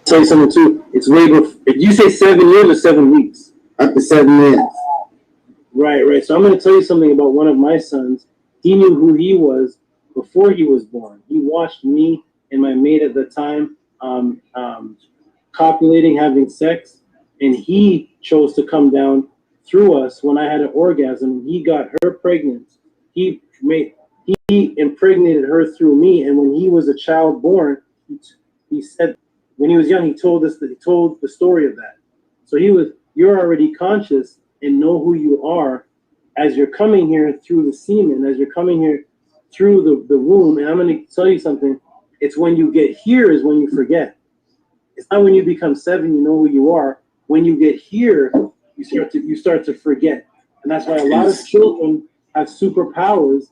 Tell you something too. It's way before. If you say 7 years or 7 weeks, up to 7 years. Right, right. So I'm going to tell you something about one of my sons. He knew who he was before he was born. He watched me and my mate at the time copulating, having sex, and he chose to come down through us when I had an orgasm. He got her pregnant. He impregnated her through me, and when he was a child born, he said when he was young, he told the story of that. So you're already conscious and know who you are as you're coming here through the semen, as you're coming here through the womb. And I'm going to tell you something. It's when you get here is when you forget. It's not when you become 7, you know who you are. When you get here, you start to forget. And that's why a lot of children have superpowers,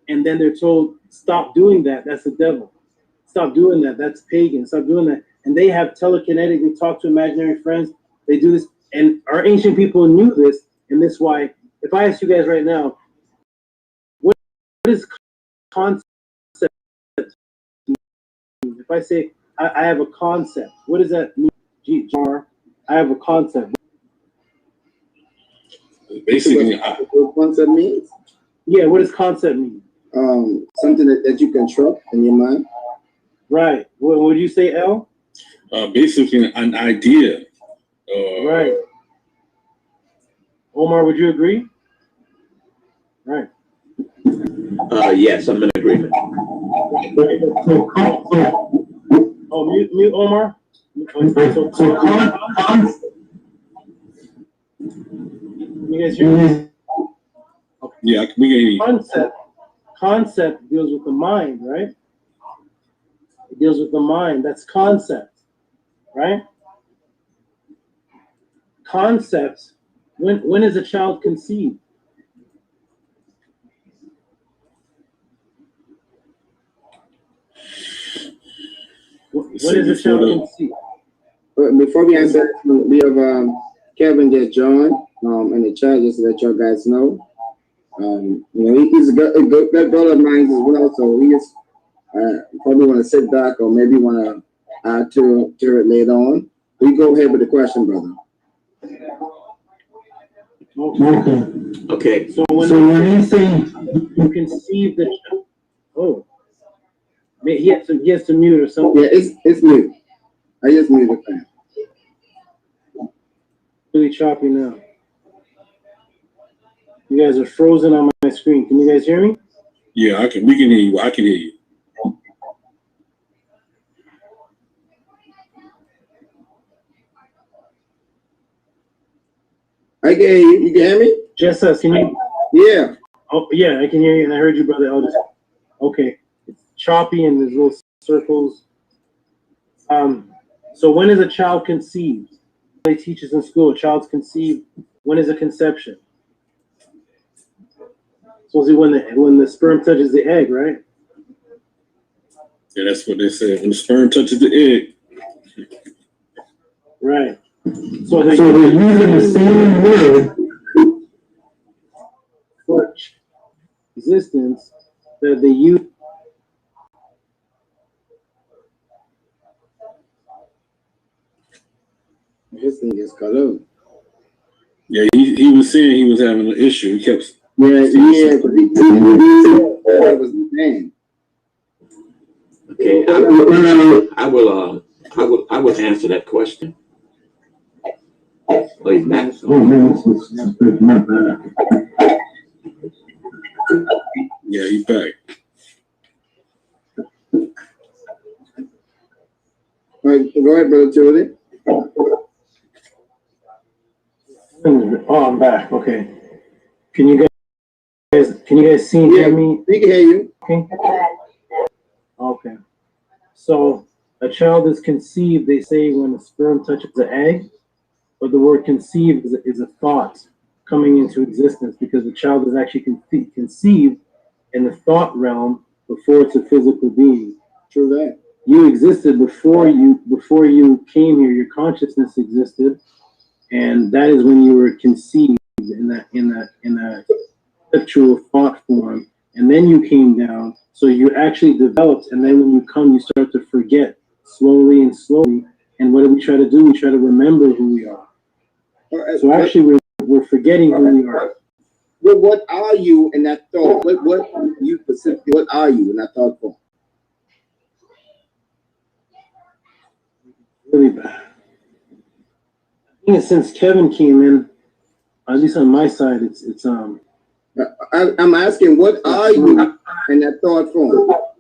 and then they're told, stop doing that. That's the devil. Stop doing that. That's pagan. Stop doing that. And they have telekinetic. They talk to imaginary friends. They do this. And our ancient people knew this. And this is why, if I ask you guys right now, what is concept? If I say, I have a concept, what does that mean? I have a concept. Basically, what concept means? Yeah, what does concept mean? Something that you construct in your mind. Right. What would you say, L? Basically, an idea. Right. Omar, would you agree? Right. Yes, I'm in agreement. Oh, mute Omar. You guys hear me? Okay. Yeah, we can hear you. Concept deals with the mind, right? It deals with the mind. That's concept, right? Concepts. When is a child conceived? When is a child conceived? Before we answer, we have Kevin just joined in the chat, just to let you guys know. He's a good brother of mine as well, so he is probably want to sit back or maybe want to add to it later on. We go ahead with the question, brother. Okay. So when you say you conceive the child, oh, he has to mute or something. Yeah, it's mute. I just muted that. Really choppy now. You guys are frozen on my screen. Can you guys hear me? Yeah, we can hear you. I can hear you. I can hear you. You can hear me? Just us. Can you? Yeah. Oh, yeah, I can hear you, and I heard you, brother. Okay. choppy and there's little circles. So when is a child conceived? They teach us in school, a child's conceived. When is a conception? Supposedly when the sperm touches the egg, right? Yeah, that's what they say. When the sperm touches the egg. Right. So they're using the same word for existence that they use. This thing gets cut up. Yeah, he was saying he was having an issue. He kept. Yeah, but he was the man. Okay, I will answer that question. Oh, he's back. Yeah, he's back. All right, go ahead, Brother Timothy. Oh, I'm back. Okay. Can you guys see and hear me? We can hear you. Okay. Okay. So a child is conceived, they say, when the sperm touches the egg, but the word conceived is a thought coming into existence because the child is actually conceived in the thought realm before it's a physical being. True that. You existed before you came here. Your consciousness existed, and that is when you were conceived in that conceptual thought form, and then you came down. So you actually developed, and then when you come, you start to forget slowly and slowly. And what do we try to do? We try to remember who we are. So actually, we're forgetting who we are. But what are you in that thought? What you specifically? What are you in that thought form? Really bad. I think since Kevin came in, at least on my side, it's I'm asking, what are you in that thought form? What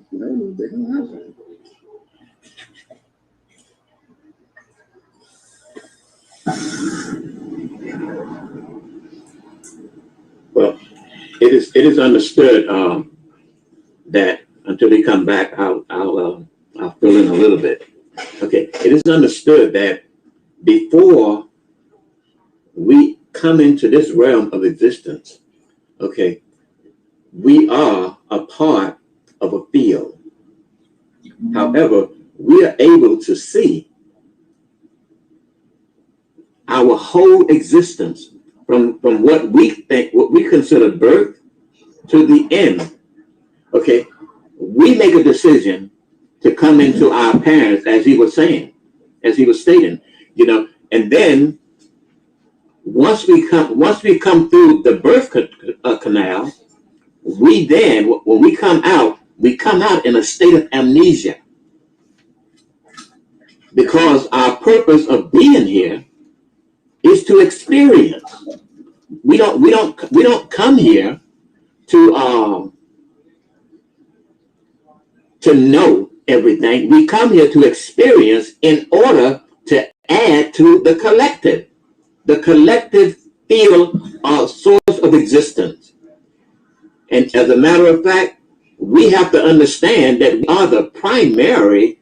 the hell happened? Well, it is understood that until they come back, I'll fill in a little bit. Okay, it is understood that before we come into this realm of existence, okay, we are a part of a field. However, we are able to see our whole existence from what we consider birth to the end. Okay, we make a decision to come into our parents, as he was saying, as he was stating, you know, and then once we come through the birth canal, we then, when we come out in a state of amnesia, because our purpose of being here is to experience. We don't come here to know everything. We come here to experience in order to add to the collective field or source of existence. And as a matter of fact, we have to understand that we are the primary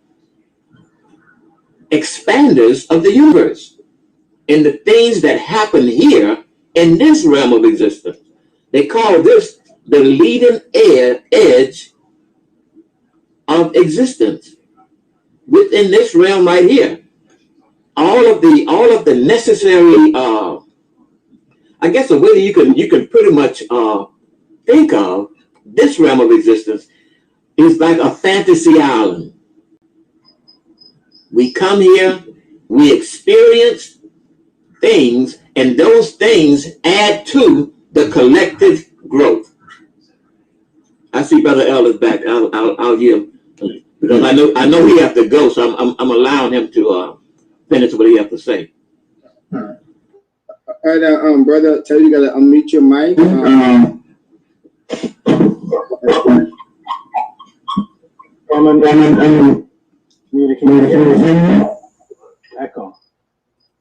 expanders of the universe. And the things that happen here in this realm of existence, they call this the leading edge of existence. Within this realm right here, all of the necessary, I guess the way you can pretty much think of this realm of existence is like a fantasy island. We come here, we experience things, and those things add to the collective growth. I see Brother Ellis back. I'll yield because I know he has to go, so I'm allowing him to finish what he has to say. All right, brother, tell you gotta unmute your mic. Echo.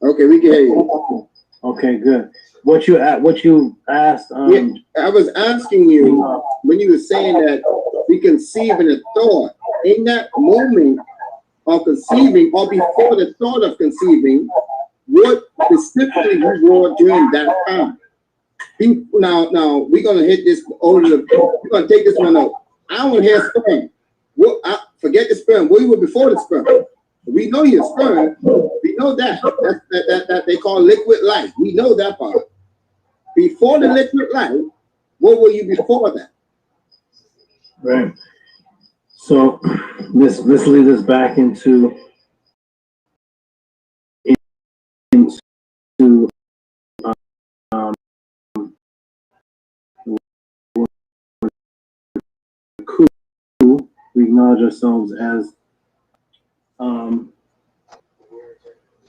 Okay, we can hear you. Okay, good. what you asked. Yeah, I was asking you when you were saying that we conceive in a thought. In that moment of conceiving, or before the thought of conceiving, what specifically you were during that time? Now we're gonna hit this over. We're gonna take this one out. I want to hear sperm. Forget the sperm. Where you were before the sperm? We know your sperm. We know that. That they call liquid light. We know that part. Before the liquid light, what were you before that? Right. So this leads us back into we acknowledge ourselves as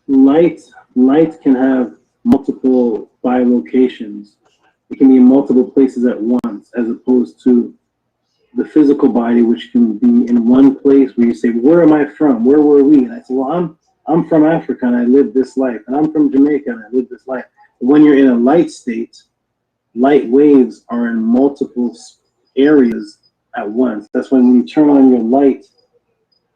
light. Light can have multiple bilocations. It can be in multiple places at once, as opposed to the physical body, which can be in one place where you say, where am I from? Where were we? And I say, well, I'm from Africa and I lived this life. And I'm from Jamaica and I lived this life. When you're in a light state, light waves are in multiple areas at once. That's when you turn on your light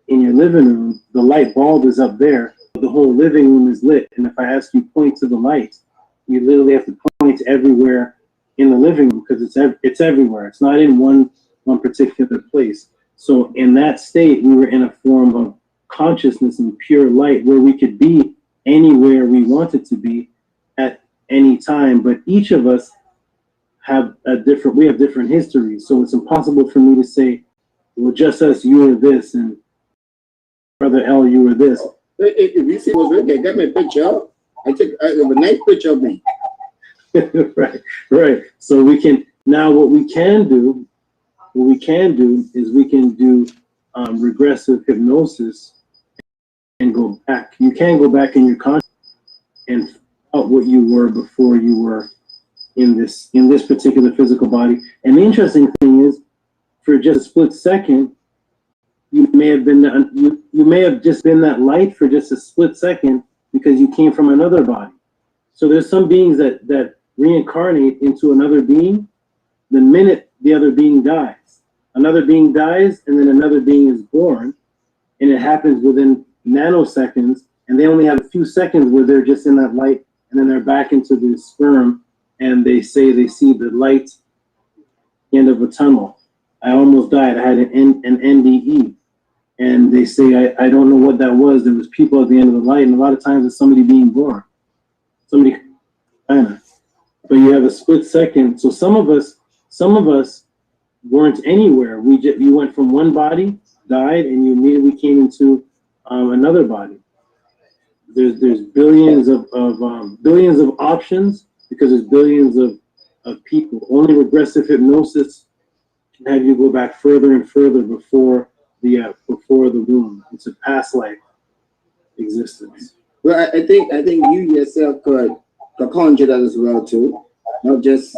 in your living room, the light bulb is up there, the whole living room is lit. And if I ask you point to the light, you literally have to point everywhere in the living room, because it's everywhere. It's not in one particular place. So in that state, we were in a form of consciousness and pure light where we could be anywhere we wanted to be at any time. But each of us have different histories. So it's impossible for me to say, well, just us, you were this, and Brother L, you were this. If you see what's right there, got me a picture. I took a nice picture of me. right. So we can, now what we can do is we can do regressive hypnosis and go back. You can go back in your consciousness and find out what you were before you were in this particular physical body. And the interesting thing is, for just a split second, you may have just been that light for just a split second because you came from another body. So there's some beings that reincarnate into another being the minute the other being dies. Another being dies, and then another being is born, and it happens within nanoseconds, and they only have a few seconds where they're just in that light, and then they're back into the sperm, and they say they see the light end of a tunnel. I almost died. I had an NDE. And they say, I don't know what that was. There was people at the end of the light, and a lot of times it's somebody being born. Somebody, but you have a split second. So some of us weren't anywhere. You went from one body, died, and you immediately came into another body. There's billions of options, because there's billions of people. Only regressive hypnosis can have you go back further and further before the womb. It's a past life existence. Well, I think you yourself could conjure that as well too, not just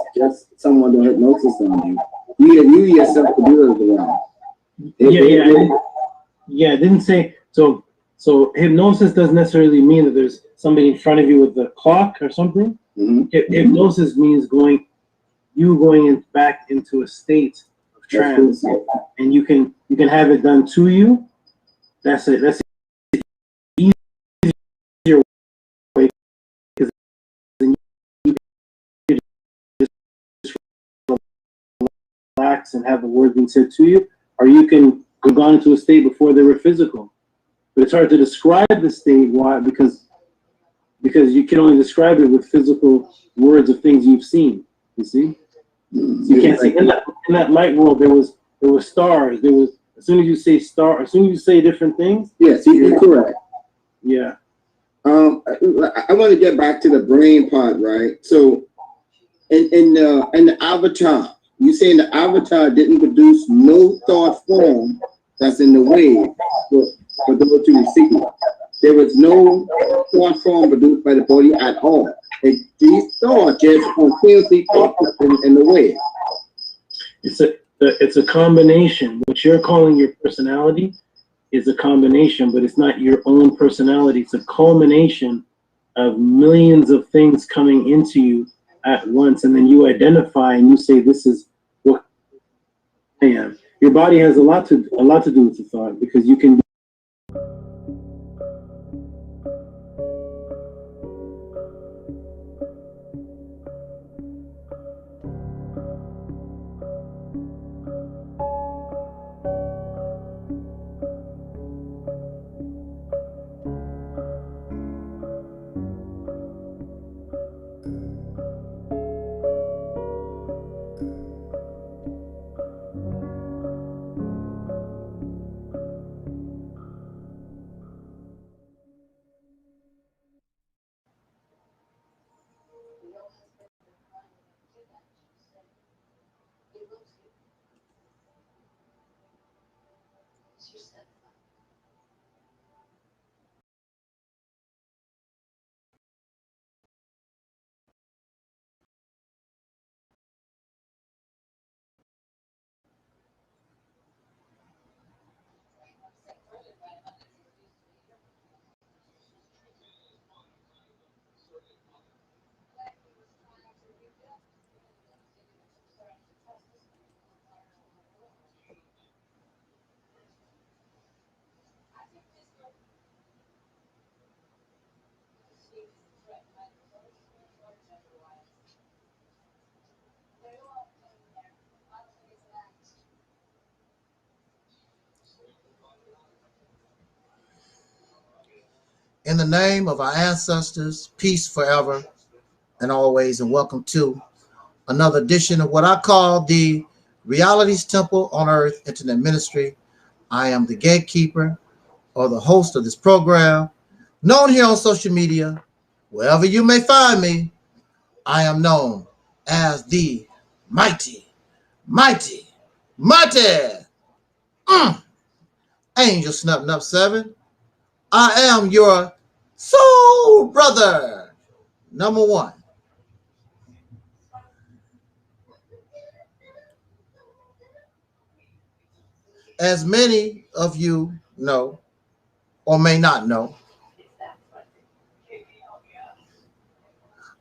someone to hypnosis on you. You yourself could do that as well. I didn't say so. So hypnosis doesn't necessarily mean that there's somebody in front of you with the clock or something. Mm-hmm. Hypnosis means going back into a state of trance, and you can have it done to you. That's it. That's the easier way, because then you can just relax and have the word being said to you, or you can go into a state before they were physical. But it's hard to describe the state. Why? Because you can only describe it with physical words of things you've seen. You see, you can't see in that light world. There was stars. There was, as soon as you say star, as soon as you say different things. Yes, you're correct. Yeah. I want to get back to the brain part, right? So, in the avatar, you saying the avatar didn't produce no thought form that's in the wave for those to receive. There was no thought form produced by the body at all. These thoughts just continuously popped up in the wave. It's a combination. What you're calling your personality is a combination, but it's not your own personality. It's a culmination of millions of things coming into you at once, and then you identify and you say, this is what I am. Your body has a lot to do with the thought, because you can. In the name of our ancestors, peace forever and always, and welcome to another edition of what I call the Reality's Temple on Earth Internet Ministry. I am the gatekeeper or the host of this program, known here on social media, wherever you may find me. I am known as the mighty Angel Snub 7. I am your soul brother, number one. As many of you know, or may not know,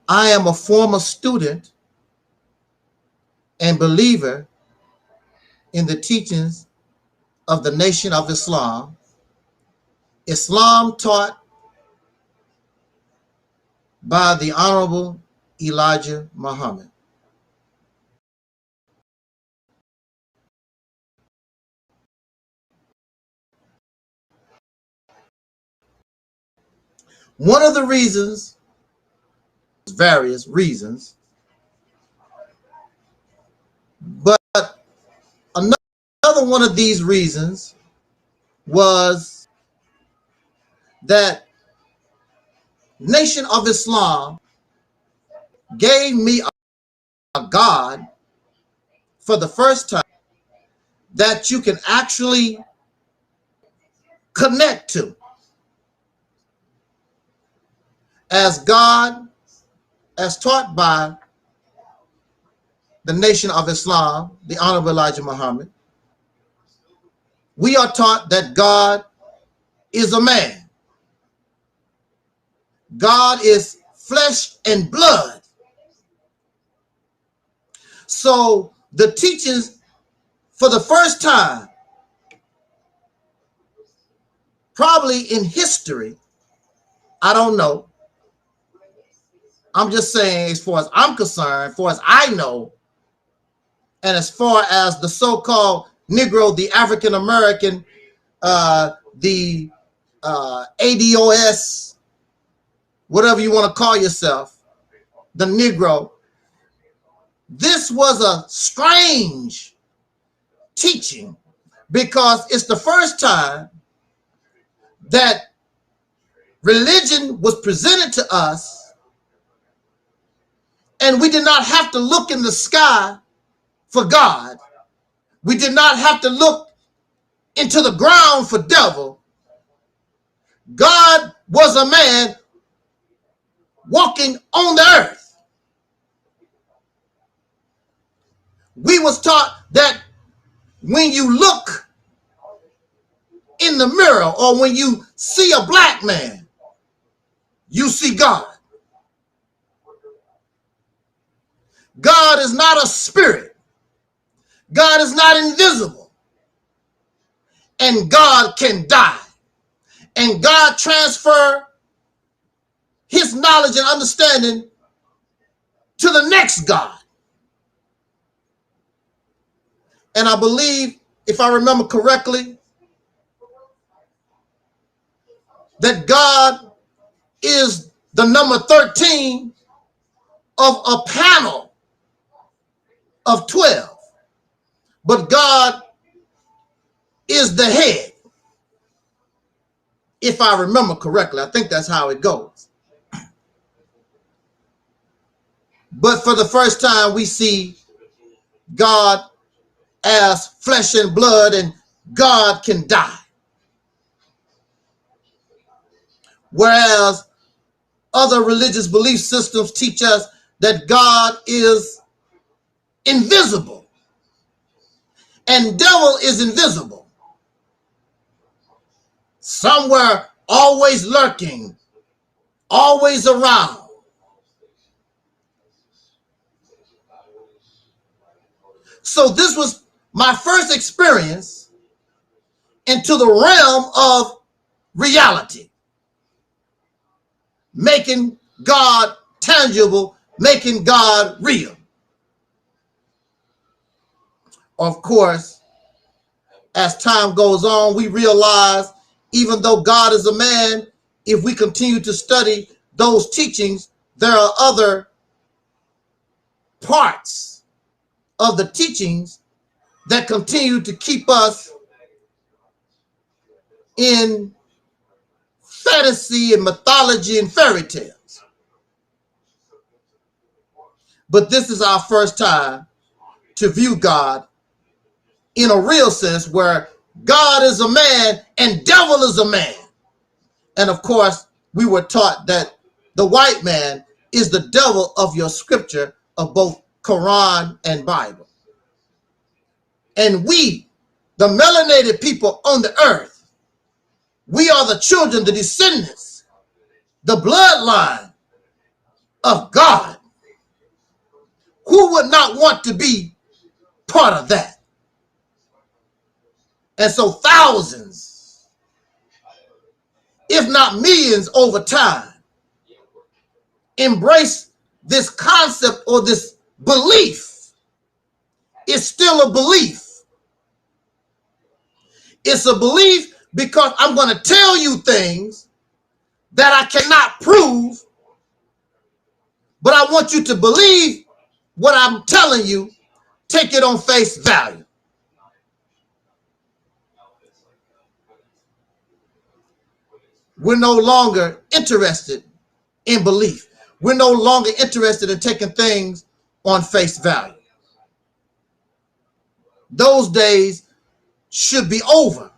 I am a former student and believer in the teachings of the Nation of Islam, Islam taught by the Honorable Elijah Muhammad. One of the reasons, various reasons, but another one of these reasons was that Nation of Islam gave me a God for the first time that you can actually connect to. As God, as taught by the Nation of Islam, the Honorable Elijah Muhammad, we are taught that God is a man. God is flesh and blood. So the teachings, for the first time, probably in history, I don't know. I'm just saying, as far as I'm concerned, as far as I know, and as far as the so-called Negro, the African American, the ADOS, whatever you want to call yourself, the Negro, this was a strange teaching, because it's the first time that religion was presented to us and we did not have to look in the sky for God. We did not have to look into the ground for devil. God was a man walking on the earth. We was taught that when you look in the mirror or when you see a black man, you see God. God is not a spirit. God is not invisible. And God can die. And God transfer his knowledge and understanding to the next God. And I believe, if I remember correctly, that God is the number 13 of a panel of 12. But God is the head, if I remember correctly. I think that's how it goes. But for the first time, we see God as flesh and blood, and God can die. Whereas other religious belief systems teach us that God is invisible and devil is invisible, somewhere, always lurking, always around. So this was my first experience into the realm of reality, making God tangible, making God real. Of course, as time goes on, we realize even though God is a man, if we continue to study those teachings, there are other parts of the teachings that continue to keep us in fantasy and mythology and fairy tales. But this is our first time to view God in a real sense, where God is a man and devil is a man. And of course, we were taught that the white man is the devil of your scripture of both Quran and Bible. And we, the melanated people on the earth, we are the children, the descendants, the bloodline of God. Who would not want to be part of that? And so thousands, if not millions over time, embrace this concept or this belief. It's still a belief. It's a belief because I'm going to tell you things that I cannot prove, but I want you to believe what I'm telling you. Take it on face value. We're no longer interested in belief. We're no longer interested in taking things on face value. Those days should be over.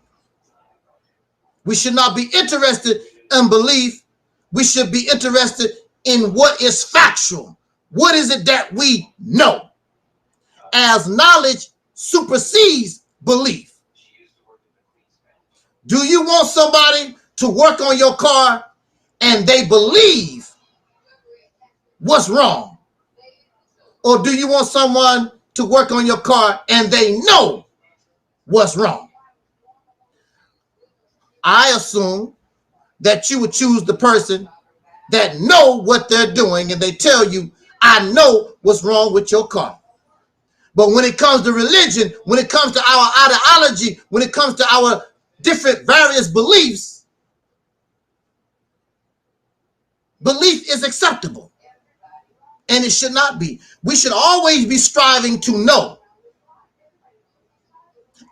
We should not be interested in belief. We should be interested in what is factual. What is it that we know? As knowledge supersedes belief. Do you want somebody to work on your car and they believe what's wrong? Or do you want someone to work on your car and they know what's wrong? I assume that you would choose the person that know what they're doing and they tell you, I know what's wrong with your car. But when it comes to religion, when it comes to our ideology, when it comes to our different various beliefs, belief is acceptable. And it should not be. We should always be striving to know,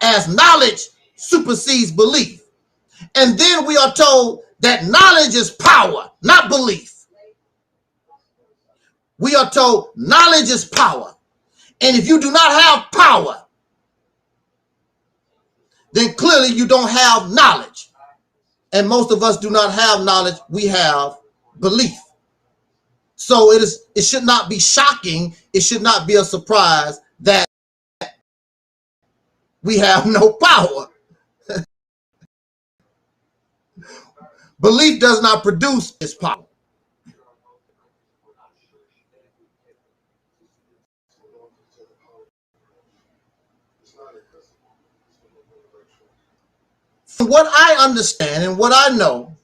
as knowledge supersedes belief. And then we are told that knowledge is power, not belief. We are told knowledge is power. And if you do not have power, then clearly you don't have knowledge. And most of us do not have knowledge. We have belief. So it should not be shocking. It should not be a surprise that we have no power. Belief does not produce its power. From what I understand and what I know,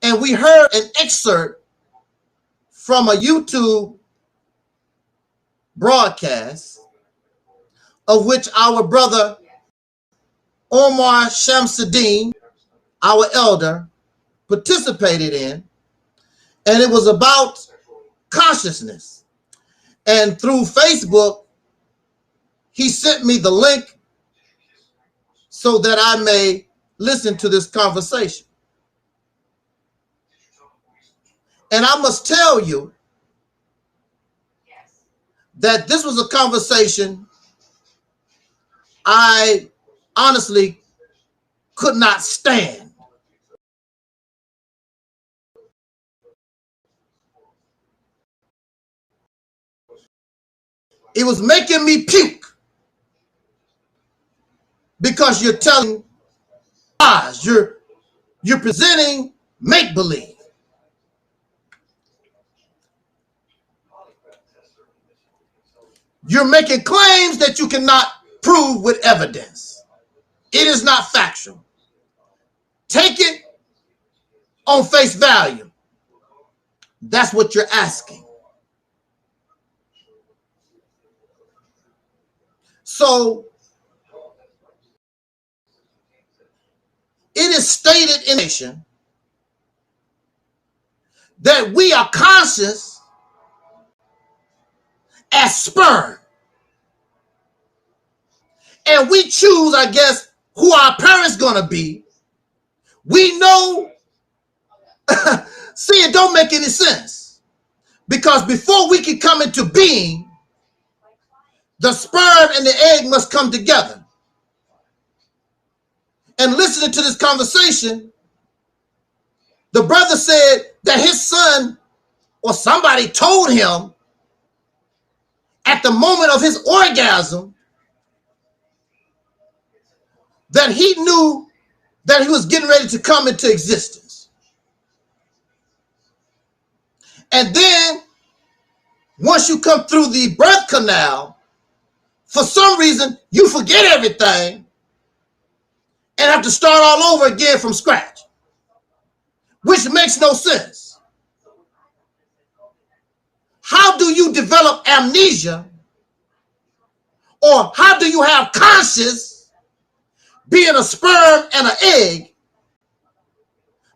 and we heard an excerpt from a YouTube broadcast of which our brother Omar Shamsuddin, our elder, participated in, and it was about consciousness. And through Facebook, he sent me the link so that I may listen to this conversation. And I must tell you that this was a conversation I honestly could not stand. It was making me puke because you're telling lies. You're presenting make-believe. You're making claims that you cannot prove with evidence. It is not factual. Take it on face value. That's what you're asking. So it is stated in the nation that we are conscious as sperm. And we choose, I guess, who our parents gonna be. We know, see, it don't make any sense. Because before we can come into being, the sperm and the egg must come together. And listening to this conversation, the brother said that his son or somebody told him at the moment of his orgasm that he knew that he was getting ready to come into existence. And then once you come through the birth canal, for some reason, you forget everything and have to start all over again from scratch, which makes no sense. How do you develop amnesia, or how do you have conscious being a sperm and an egg,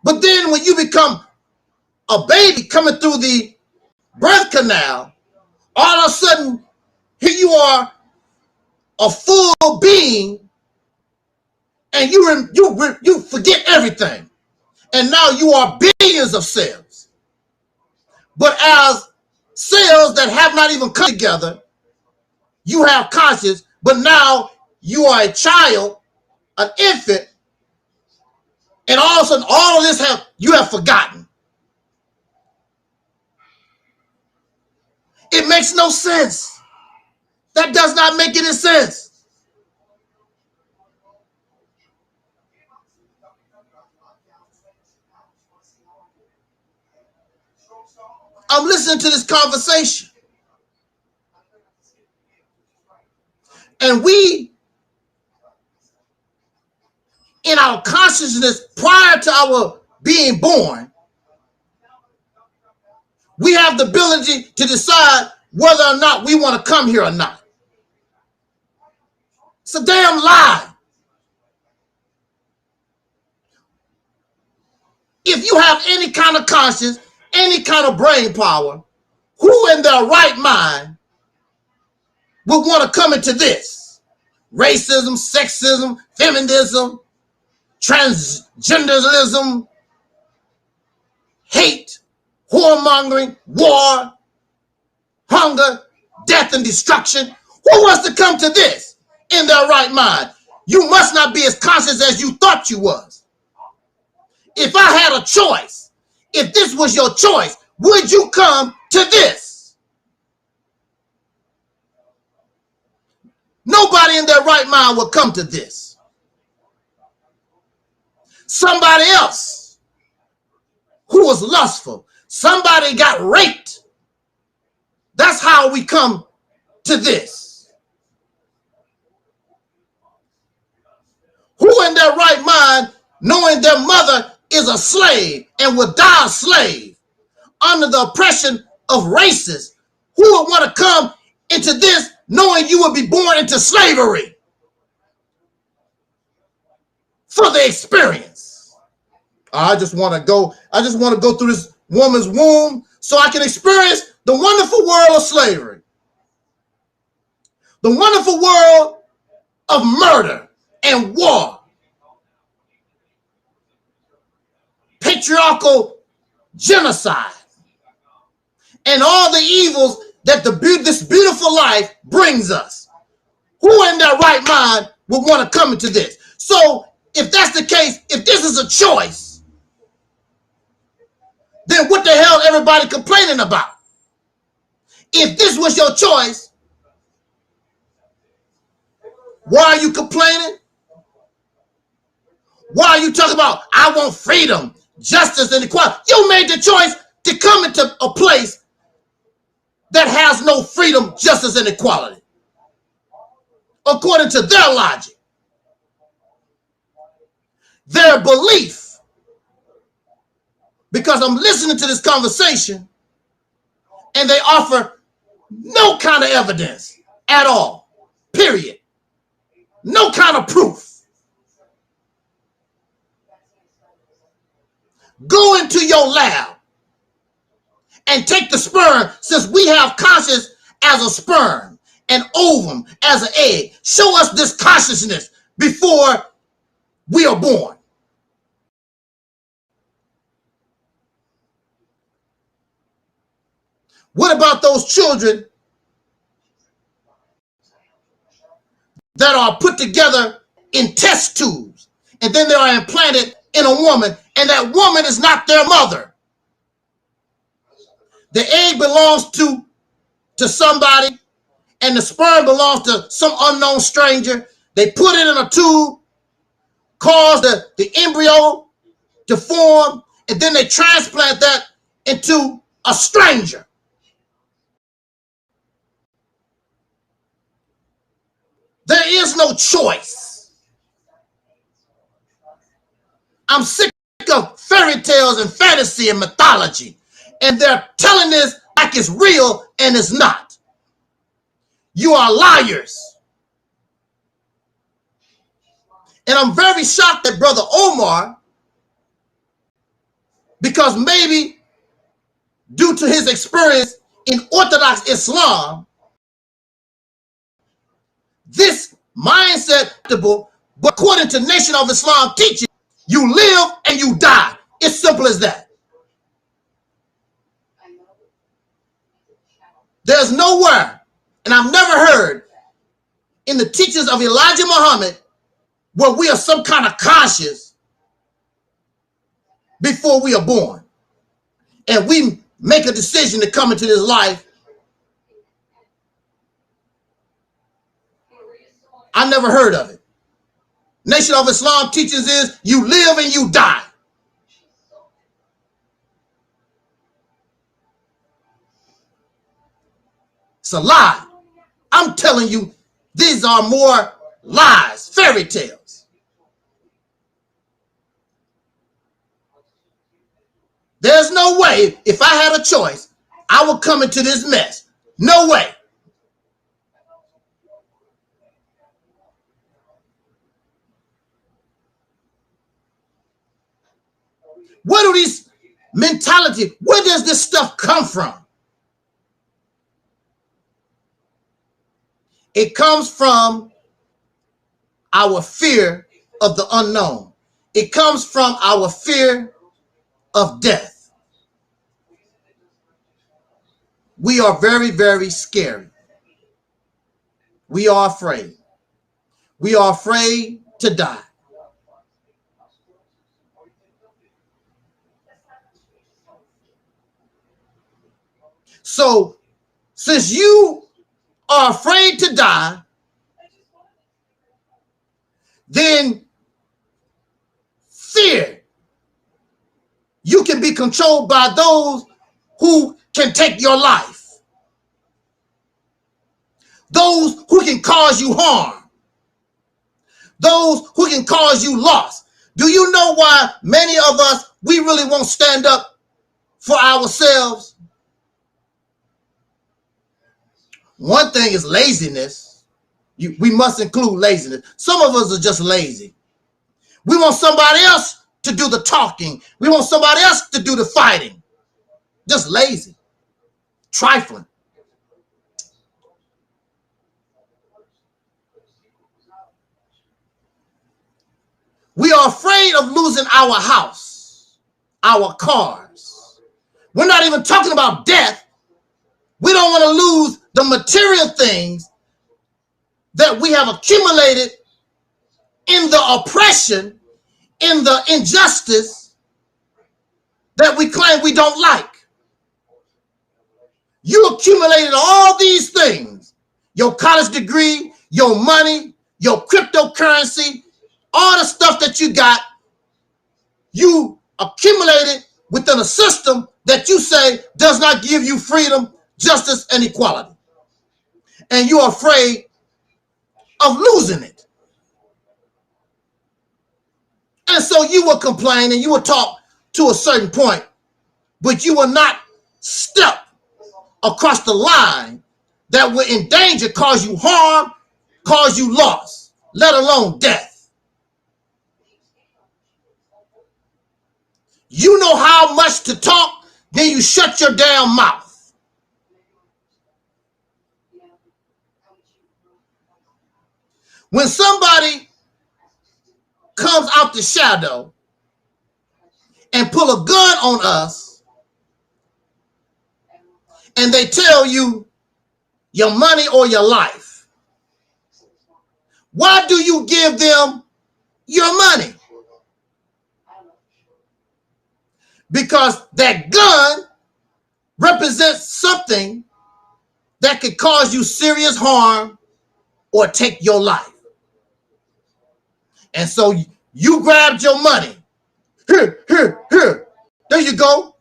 but then when you become a baby coming through the birth canal, all of a sudden, here you are, a full being, and you forget everything. And now you are billions of cells. But as cells that have not even come together, you have conscience, but now you are a child, an infant, and all of a sudden all of this you have forgotten. It makes no sense. That does not make any sense. I'm listening to this conversation. And we, in our consciousness prior to our being born, we have the ability to decide whether or not we want to come here or not. It's a damn lie. If you have any kind of conscience, any kind of brain power, who in their right mind would want to come into this? Racism, sexism, feminism, transgenderism, hate, whoremongering, war, hunger, death, and destruction. Who wants to come to this in their right mind? You must not be as conscious as you thought you was. If I had a choice, if this was your choice, would you come to this? Nobody in their right mind would come to this. Somebody else who was lustful, somebody got raped. That's how we come to this. Who in their right mind, knowing their mother is a slave and will die a slave under the oppression of racists, who would want to come into this knowing you will be born into slavery for the experience? I just want to go through this woman's womb so I can experience the wonderful world of slavery, the wonderful world of murder and war, patriarchal genocide, and all the evils that this beautiful life brings us. Who in their right mind would want to come into this? So if that's the case, if this is a choice, then what the hell everybody complaining about? If this was your choice, why are you complaining? Why are you talking about, I want freedom, justice, and equality? You made the choice to come into a place that has no freedom, justice, and equality, according to their logic, their belief. Because I'm listening to this conversation and they offer no kind of evidence at all, period. No kind of proof. Go into your lab and take the sperm, since we have conscience as a sperm and ovum as an egg. Show us this consciousness before we are born. What about those children that are put together in test tubes and then they are implanted in a woman, and that woman is not their mother? The egg belongs to somebody and the sperm belongs to some unknown stranger. They put it in a tube, cause the embryo to form, and then they transplant that into a stranger. There is no choice. I'm sick of fairy tales and fantasy and mythology, and they're telling this like it's real and it's not. You are liars. And I'm very shocked at Brother Omar, because maybe due to his experience in Orthodox Islam, this mindset, but according to Nation of Islam teaching, you live and you die. It's simple as that. There's nowhere, and I've never heard in the teachings of Elijah Muhammad where we are some kind of conscious before we are born. And we make a decision to come into this life. I never heard of it. Nation of Islam teachings is you live and you die. It's a lie. I'm telling you, these are more lies, fairy tales. There's no way, if I had a choice, I would come into this mess. No way. Where do these mentality, where does this stuff come from? It comes from our fear of the unknown. It comes from our fear of death. We are very, very scary. We are afraid. We are afraid to die. So, since you are afraid to die, then fear. You can be controlled by those who can take your life. Those who can cause you harm. those who can cause you loss. Do you know why many of us, we really won't stand up for ourselves? One thing is laziness. We must include laziness. Some of us are just lazy. We want somebody else to do the talking. We want somebody else to do the fighting. Just lazy, trifling. We are afraid of losing our house, our cars. We're not even talking about death. We don't want to lose the material things that we have accumulated in the oppression, in the injustice that we claim we don't like. You accumulated all these things, your college degree, your money, your cryptocurrency, all the stuff that you got, you accumulated within a system that you say does not give you freedom, justice, and equality. And you're afraid of losing it. And so you will complain and you will talk to a certain point, but you will not step across the line that will in danger cause you harm, cause you loss, let alone death. You know how much to talk, then you shut your damn mouth. When somebody comes out the shadow and pull a gun on us and they tell you your money or your life, why do you give them your money? Because that gun represents something that could cause you serious harm or take your life. And so you grabbed your money. Here. There you go.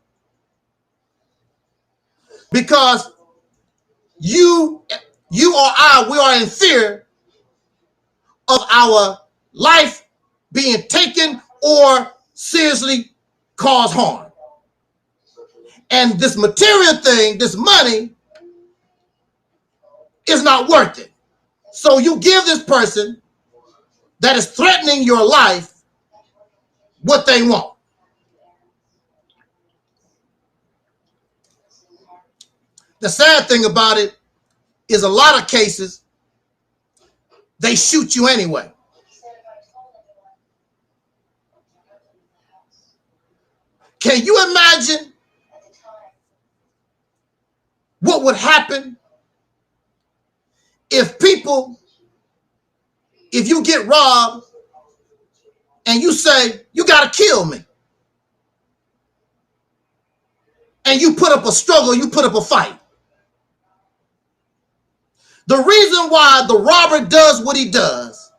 Because you or I, we are in fear of our life being taken or seriously cause harm. And this material thing, this money, is not worth it. So you give this person that is threatening your life what they want. The sad thing about it is a lot of cases, they shoot you anyway. Can you imagine what would happen if you get robbed and you say, you got to kill me? And you put up a struggle, you put up a fight. The reason why the robber does what he does,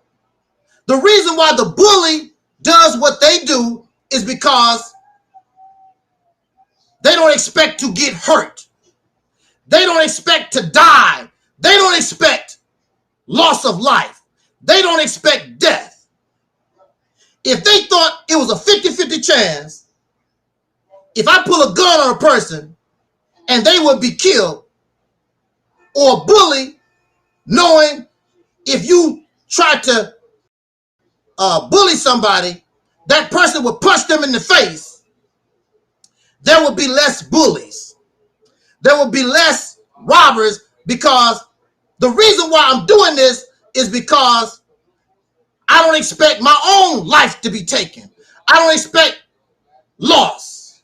the reason why the bully does what they do is because they don't expect to get hurt. They don't expect to die. They don't expect loss of life. They don't expect death. If they thought it was a 50-50 chance, if I pull a gun on a person and they would be killed, or a bully, knowing if you try to bully somebody, that person would punch them in the face, there would be less bullies. There would be less robbers, because the reason why I'm doing this is because I don't expect my own life to be taken. I don't expect loss.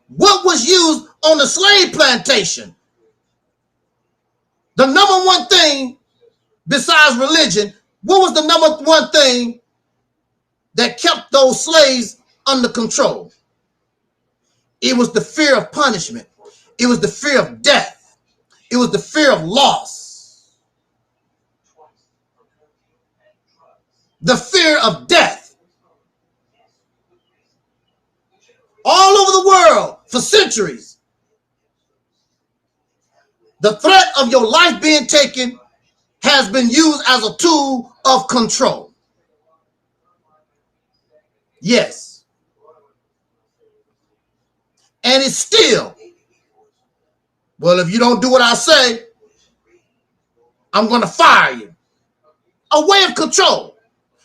What was used on the slave plantation? The number one thing besides religion, what was the number one thing that kept those slaves under control? It was the fear of punishment. It was the fear of death. It was the fear of loss. The fear of death. All over the world for centuries, The threat of your life being taken has been used as a tool of control. Yes. And it's still, well, if you don't do what I say, I'm going to fire you. A way of control.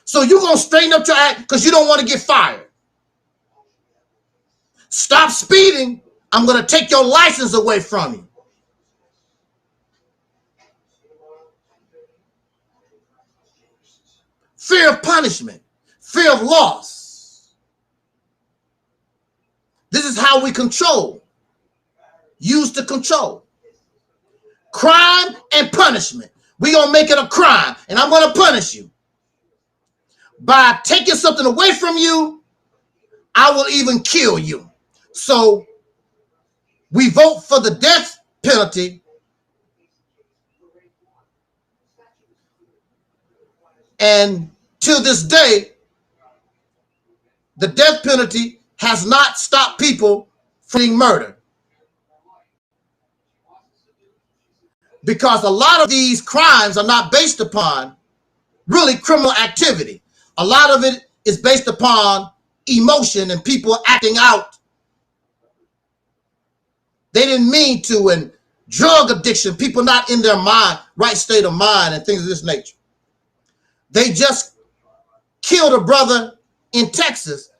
So you're going to straighten up your act because you don't want to get fired. Stop speeding. I'm going to take your license away from you. Fear of punishment. Fear of loss. This is how we control. Use to control. Crime and punishment. We're going to make it a crime, and I'm going to punish you. By taking something away from you, I will even kill you. So we vote for the death penalty, and till this day, the death penalty has not stopped people from being murdered. Because a lot of these crimes are not based upon really criminal activity. A lot of it is based upon emotion and people acting out. They didn't mean to, and drug addiction, people not in their mind, right state of mind, and things of this nature. They just killed a brother in Texas,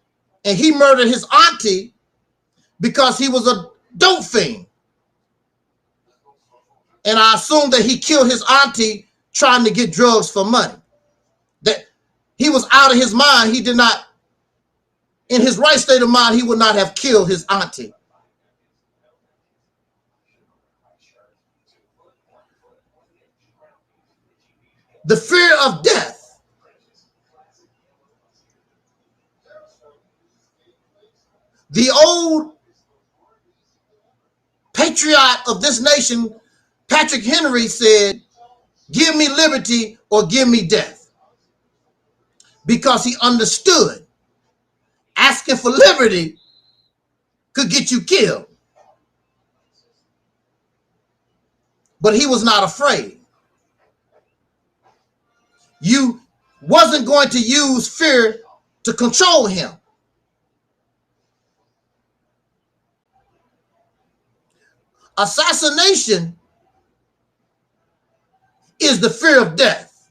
and he murdered his auntie because he was a dope fiend. And I assume that he killed his auntie trying to get drugs for money. That he was out of his mind. He did not, in his right state of mind, he would not have killed his auntie. The fear of death. The old patriot of this nation, Patrick Henry, said, "Give me liberty or give me death." Because he understood asking for liberty could get you killed. But he was not afraid. You wasn't going to use fear to control him. Assassination is the fear of death.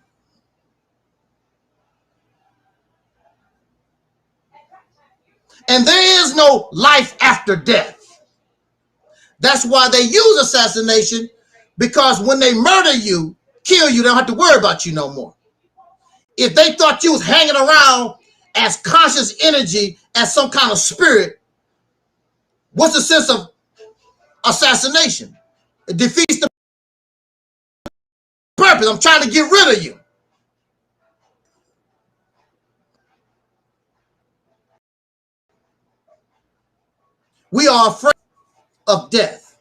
And there is no life after death. That's why they use assassination, because when they murder you, kill you, they don't have to worry about you no more. If they thought you was hanging around as conscious energy, as some kind of spirit, what's the sense of assassination? It defeats the purpose. I'm trying to get rid of you. We are afraid of death.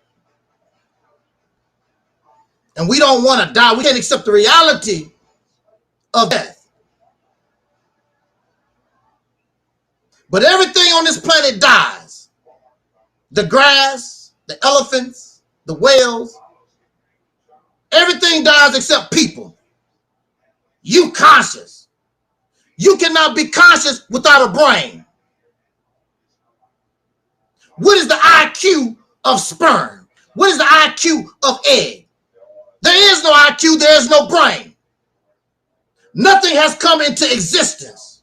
And we don't want to die. We can't accept the reality of death. But everything on this planet dies. The grass, the elephants, the whales. Everything dies except people. You conscious. You cannot be conscious without a brain. What is the IQ of sperm? What is the IQ of egg? There is no IQ, there is no brain. Nothing has come into existence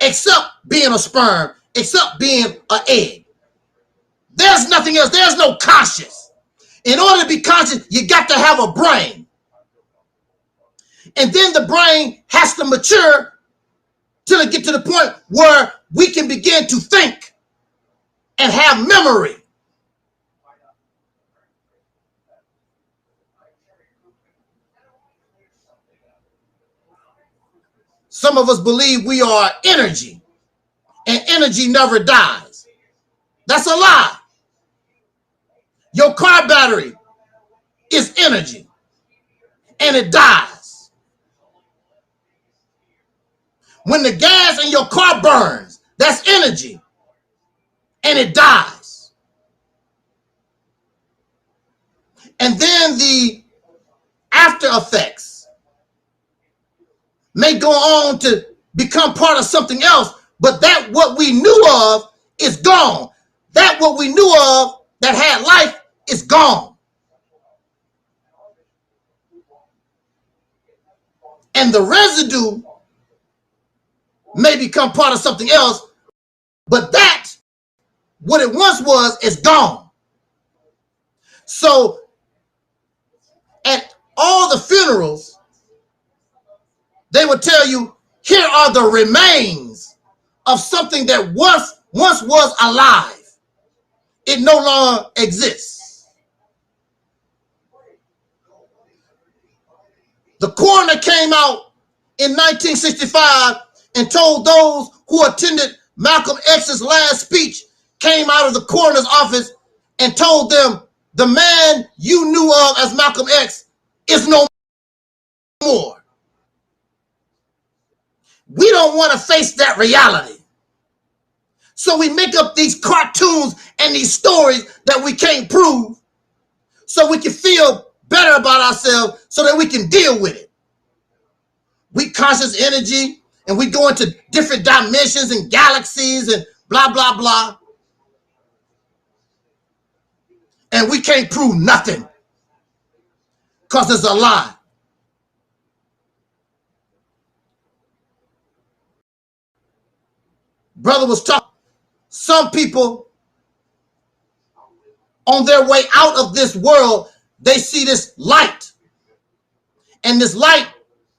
except being a sperm, except being an egg. There's nothing else. There's no conscious. In order to be conscious, you got to have a brain. And then the brain has to mature till it gets to the point where we can begin to think and have memory. Some of us believe we are energy, and energy never dies. That's a lie. Your car battery is energy, and it dies. When the gas in your car burns, that's energy, and it dies. And then the after effects may go on to become part of something else, but that what we knew of is gone. That what we knew of that had life is gone. And the residue may become part of something else, but that what it once was is gone. So at all the funerals, they would tell you, here are the remains of something that once was alive. It no longer exists. The coroner came out in 1965 and told those who attended Malcolm X's last speech, came out of the coroner's office and told them, the man you knew of as Malcolm X is no more. We don't want to face that reality. So we make up these cartoons and these stories that we can't prove so we can feel better about ourselves so that we can deal with it. We conscious energy and we go into different dimensions and galaxies and blah, blah, blah. And we can't prove nothing because it's a lie. Brother was talking. Some people on their way out of this world, they see this light. And this light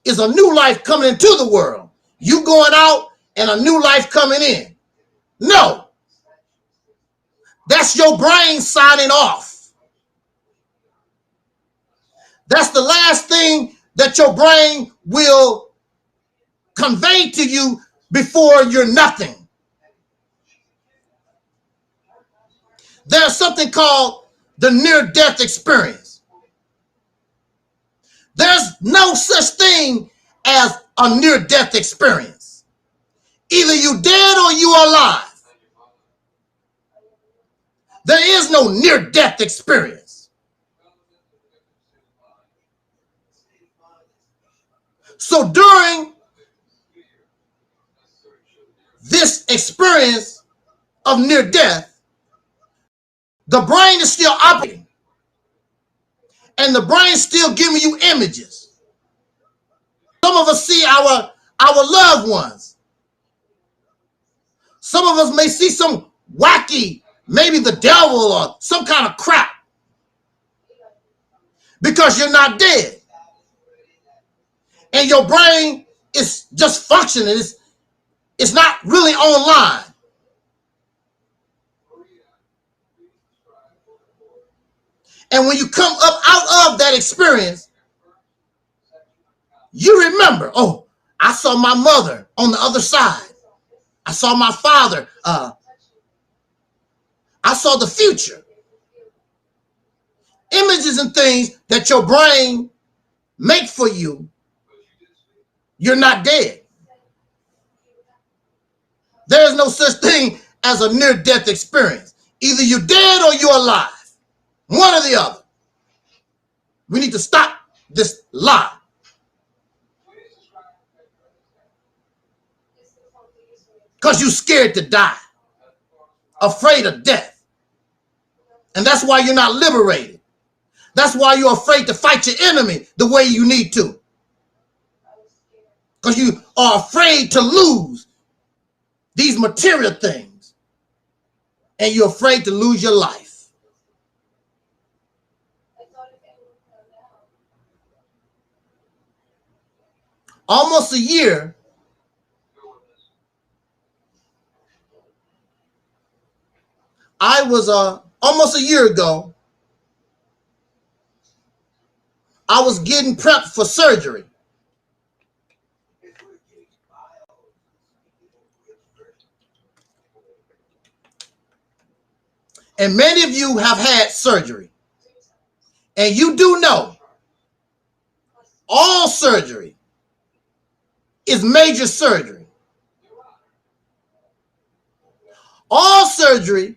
is a new life coming into the world. You going out and a new life coming in. No. That's your brain signing off. That's the last thing that your brain will convey to you before you're nothing. There's something called the near-death experience. There's no such thing as a near-death experience. Either you dead or you alive. There is no near-death experience. So during this experience of near-death, the brain is still operating. And the brain is still giving you images. Some of us see our loved ones. Some of us may see some wacky, maybe the devil or some kind of crap. Because you're not dead. And your brain is just functioning. It's not really online. And when you come up out of that experience, you remember, oh, I saw my mother on the other side. I saw my father. I saw the future. Images and things that your brain make for you, you're not dead. There is no such thing as a near-death experience. Either you're dead or you're alive. One or the other. We need to stop this lie. Because you're scared to die. Afraid of death. And that's why you're not liberated. That's why you're afraid to fight your enemy the way you need to. Because you are afraid to lose these material things. And you're afraid to lose your life. Almost a year almost a year ago, I was getting prepped for surgery. And many of you have had surgery. And you do know all surgery is major surgery. All surgery,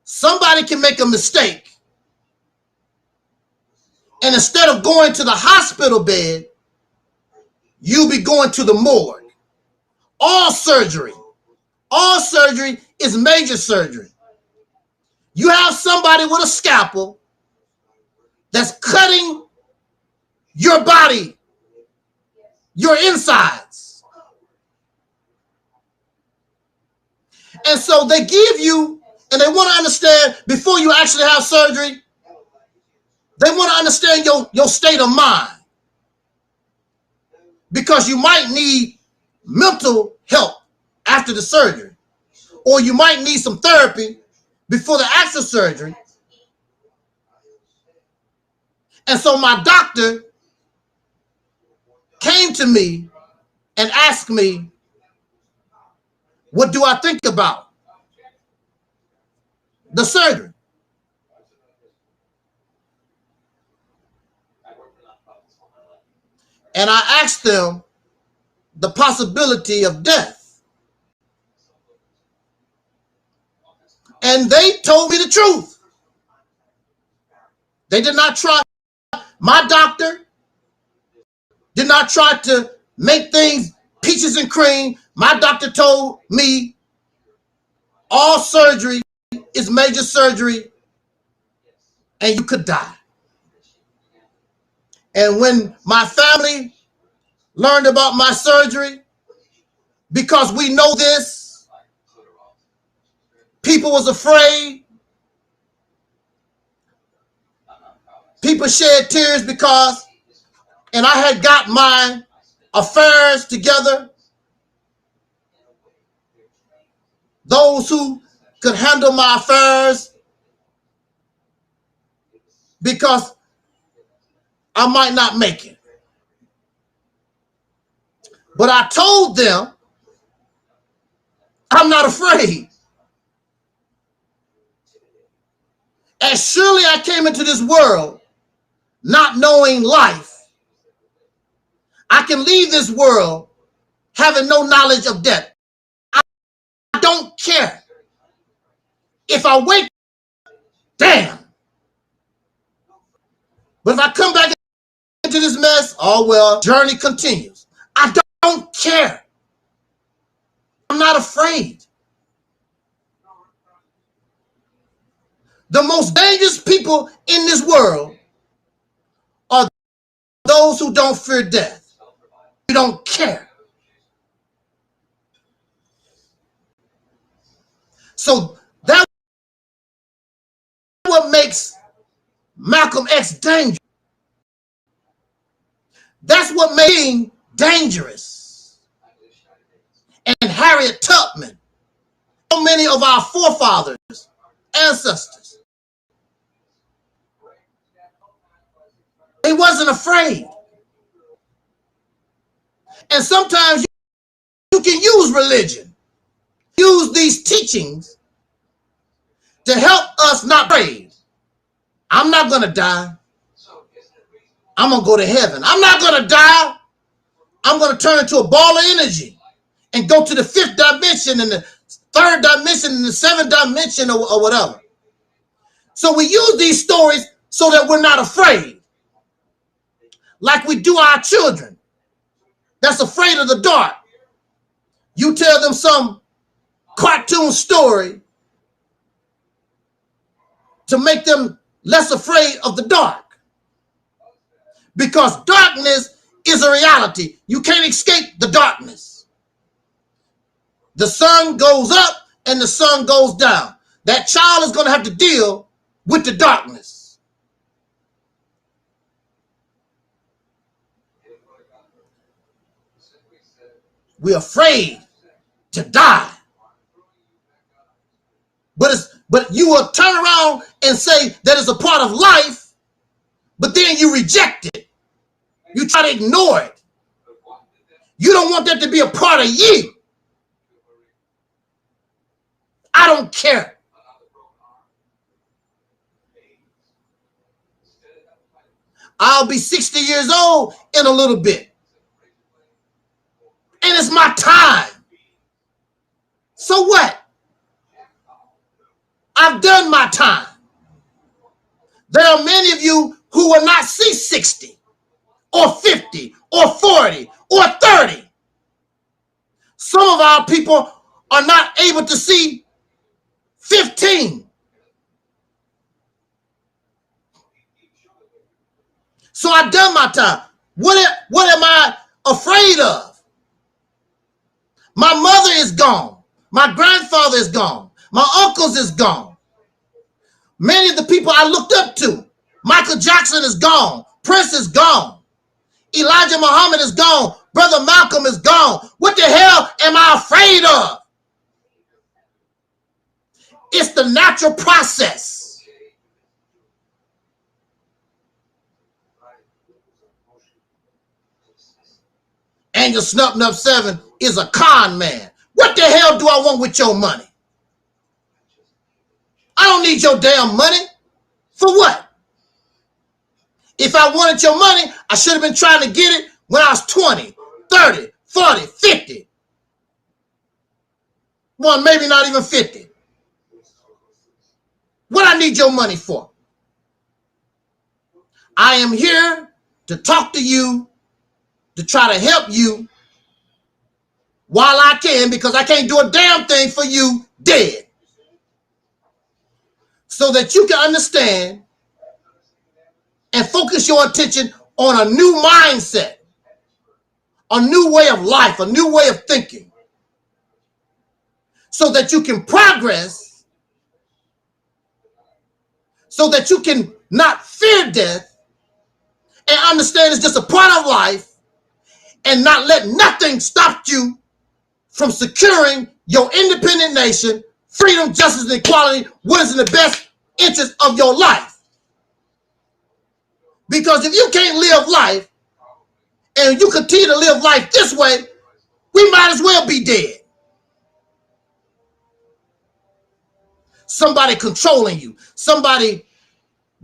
somebody can make a mistake And instead of going to the hospital bed, you'll be going to the morgue. All surgery is major surgery. You have somebody with a scalpel that's cutting your body, your insides. And so they give you, and they want to understand before you actually have surgery, they want to understand your state of mind. Because you might need mental help after the surgery, or you might need some therapy before the actual surgery. And so my doctor came to me and asked me, what do I think about the surgery? And I asked them the possibility of death. And they told me the truth. They did not try. My doctor did not try to make things peaches and cream. My doctor told me all surgery is major surgery and you could die. And when my family learned about my surgery, because we know this, people was afraid. People shed tears because, and I had got my affairs together. Those who could handle my affairs, because I might not make it. But I told them, I'm not afraid. As surely I came into this world not knowing life, I can leave this world having no knowledge of death. I don't care. If I wake, damn. But if I come back into this mess, oh well, journey continues. I don't care. I'm not afraid. The most dangerous people in this world are those who don't fear death. You don't care. So that's what makes Malcolm X dangerous. That's what made him dangerous. And Harriet Tubman, so many of our forefathers, ancestors, they wasn't afraid. And sometimes you can use religion, use these teachings to help us not afraid. I'm not going to die. I'm going to go to heaven. I'm not going to die. I'm going to turn into a ball of energy and go to the 5th dimension and the 3rd dimension and the 7th dimension or whatever. So we use these stories so that we're not afraid. Like we do our children that's afraid of the dark. You tell them some cartoon story to make them less afraid of the dark. Because darkness is a reality. You can't escape the darkness. The sun goes up and the sun goes down. That child is going to have to deal with the darkness. We're afraid to die. But you will turn around and say that it's a part of life, but then you reject it. You try to ignore it. You don't want that to be a part of you. I don't care. I'll be 60 years old in a little bit. And it's my time. So what? I've done my time. There are many of you who will not see 60 or 50 or 40 or 30. Some of our people are not able to see 15. So I've done my time. What am I afraid of? My mother is gone. My grandfather is gone. My uncles is gone. Many of the people I looked up to, Michael Jackson is gone. Prince is gone. Elijah Muhammad is gone. Brother Malcolm is gone. What the hell am I afraid of? It's the natural process. Angel Snub 7 is a con man. What the hell do I want with your money? I don't need your damn money. For what? If I wanted your money, I should have been trying to get it when I was 20, 30, 40, 50. Well, maybe not even 50. What I need your money for? I am here to talk to you, to try to help you while I can, because I can't do a damn thing for you dead. So that you can understand and focus your attention on a new mindset, a new way of life, a new way of thinking, so that you can progress, so that you can not fear death and understand it's just a part of life, and not let nothing stop you from securing your independent nation, freedom, justice, and equality, what is in the best interest of your life. Because if you can't live life and you continue to live life this way, we might as well be dead. Somebody controlling you, somebody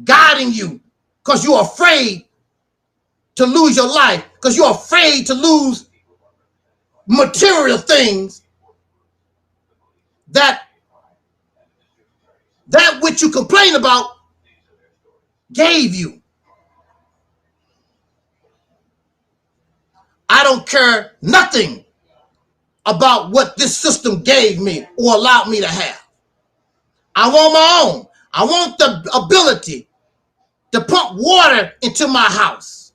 guiding you because you're afraid to lose your life, because you're afraid to lose material things that which you complain about gave you. I don't care nothing about what this system gave me or allowed me to have. I want my own. I want the ability to pump water into my house,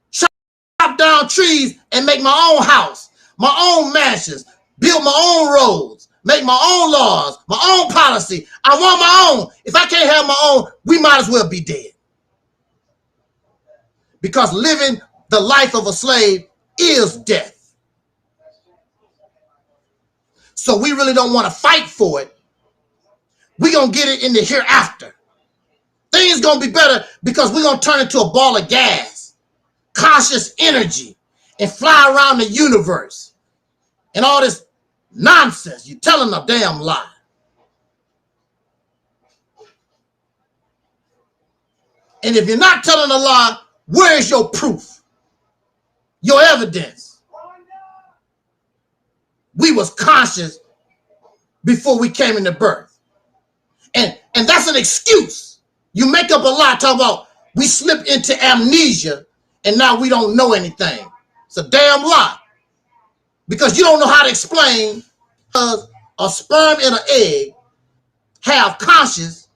chop down trees and make my own house, my own mansions, build my own roads, make my own laws, my own policy. I want my own. If I can't have my own, we might as well be dead. Because living the life of a slave is death. So we really don't want to fight for it. We're going to get it in the hereafter. Things going to be better because we're going to turn into a ball of gas, conscious energy, and fly around the universe. And all this nonsense. You're telling a damn lie. And if you're not telling a lie, where's your proof? Your evidence? We was conscious before we came into birth. And that's an excuse. You make up a lie, talk about we slip into amnesia and now we don't know anything. It's a damn lie. Because you don't know how to explain a sperm and an egg have conscience,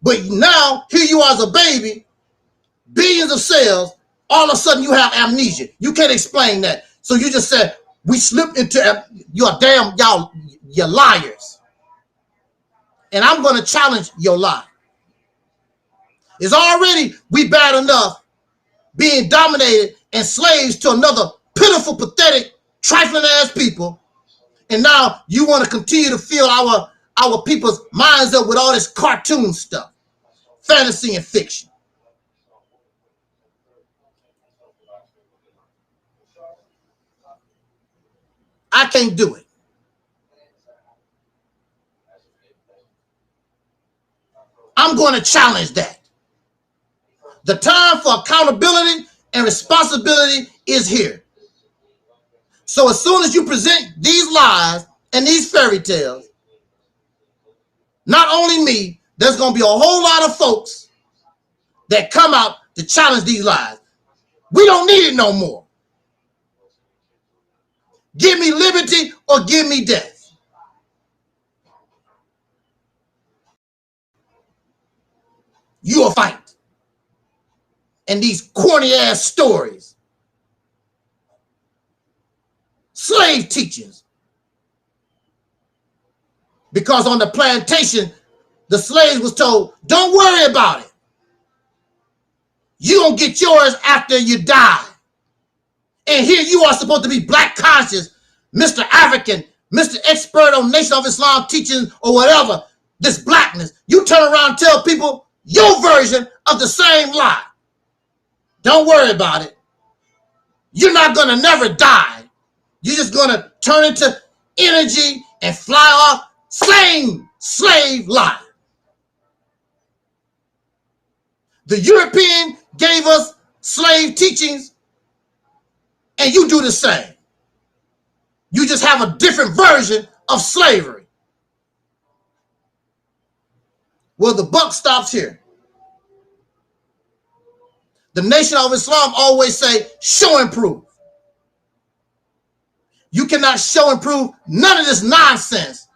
but now here you are as a baby, billions of cells, all of a sudden you have amnesia. You can't explain that. So you just said, we slipped into, you're liars. And I'm going to challenge your lie. It's already, we bad enough being dominated and slaves to another pitiful, pathetic, trifling ass people. And now you want to continue to fill our people's minds up with all this cartoon stuff, fantasy and fiction. I can't do it. I'm going to challenge that. The time for accountability and responsibility is here. So as soon as you present these lies and these fairy tales, not only me, there's going to be a whole lot of folks that come out to challenge these lies. We don't need it no more. Give me liberty or give me death. You will fight. And these corny ass stories, slave teachings. Because on the plantation, the slaves was told, don't worry about it. You gonna get yours after you die. And here you are supposed to be black conscious, Mr. African, Mr. Expert on Nation of Islam teaching or whatever, this blackness. You turn around and tell people your version of the same lie. Don't worry about it. You're not gonna never die. You're just gonna turn into energy and fly off. Same slave lie. The European gave us slave teachings, and you do the same. You just have a different version of slavery. Well, the buck stops here. The Nation of Islam always say, show and prove. You cannot show and prove none of this nonsense,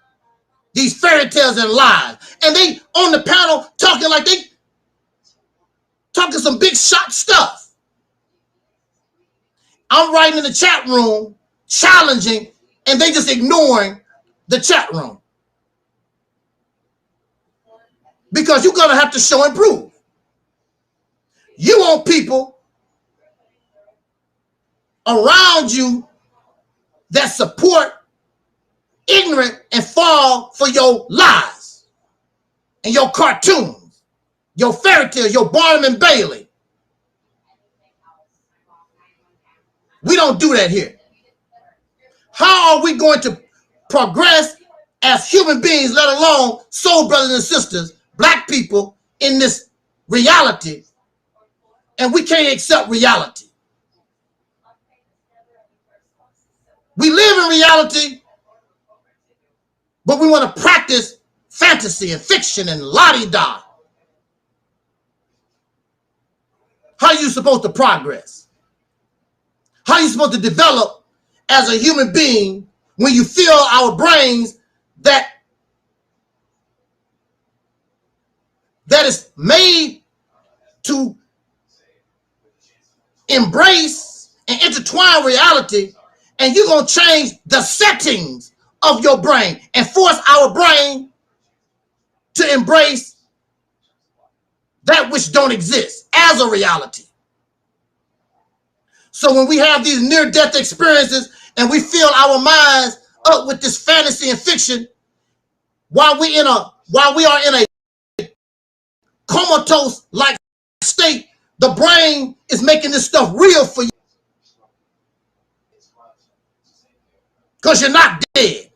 these fairy tales and lies. And they on the panel talking like they talking some big shot stuff. I'm writing in the chat room, challenging, and they just ignoring the chat room. Because you're going to have to show and prove. You want people around you that support ignorant and fall for your lies and your cartoons, your fairy tales, your Barnum and Bailey. We don't do that here. How are we going to progress as human beings, let alone soul brothers and sisters, black people in this reality, and we can't accept reality? We live in reality, but we want to practice fantasy and fiction and la-di-da. How are you supposed to progress? How are you supposed to develop as a human being when you feel our brains that is made to embrace and intertwine reality, and you're going to change the settings of your brain and force our brain to embrace that which don't exist as a reality? So when we have these near-death experiences and we fill our minds up with this fantasy and fiction, while we are in a comatose-like state, the brain is making this stuff real for you. Because you're not dead.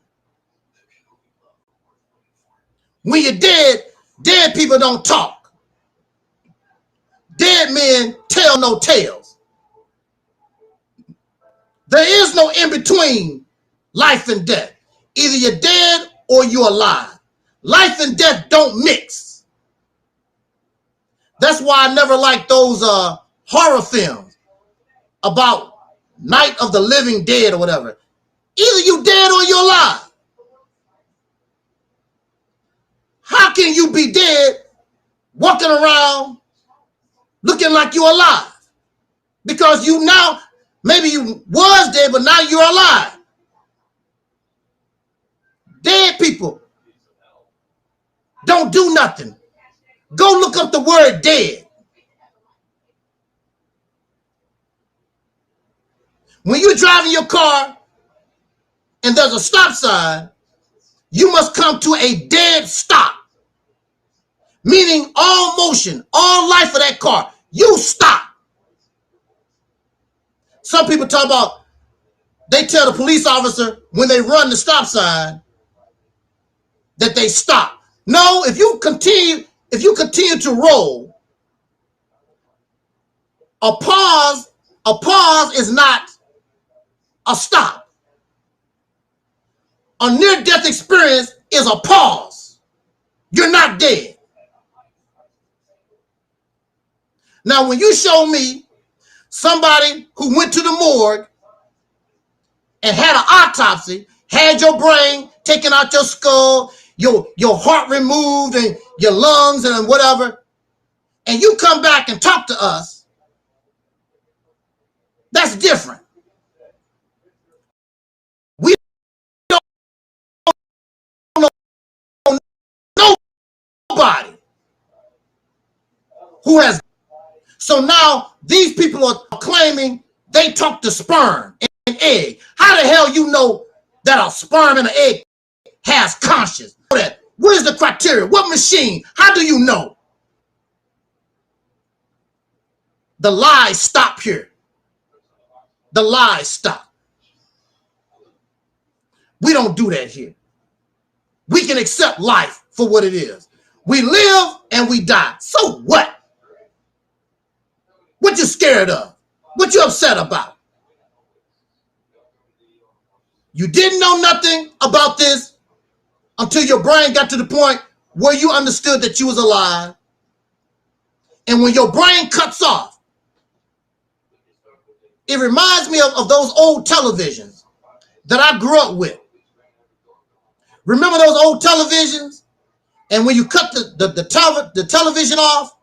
When you're dead, dead people don't talk. Dead men tell no tales. There is no in-between life and death. Either you're dead or you're alive. Life and death don't mix. That's why I never liked those horror films about Night of the Living Dead or whatever. Either you dead or you're alive. How can you be dead walking around looking like you're alive? Because you now, maybe you was dead, but now you're alive. Dead people don't do nothing. Go look up the word dead. When you're driving your car and there's a stop sign, you must come to a dead stop. Meaning all motion, all life of that car, you stop. Some people talk about, they tell the police officer when they run the stop sign that they stop. No, if you continue to roll, a pause is not a stop. A near-death experience is a pause. You're not dead. Now, when you show me somebody who went to the morgue and had an autopsy, had your brain taken out your skull, your heart removed and your lungs and whatever, and you come back and talk to us, that's different. We don't know nobody who has. So now these people are claiming they talk to sperm and egg. How the hell you know that a sperm and an egg has conscience? What is the criteria? What machine? How do you know? The lies stop here. The lies stop. We don't do that here. We can accept life for what it is. We live and we die. So what? What you scared of? What you upset about? You didn't know nothing about this until your brain got to the point where you understood that you was alive. And when your brain cuts off, it reminds me of those old televisions that I grew up with. Remember those old televisions? And when you cut the television off,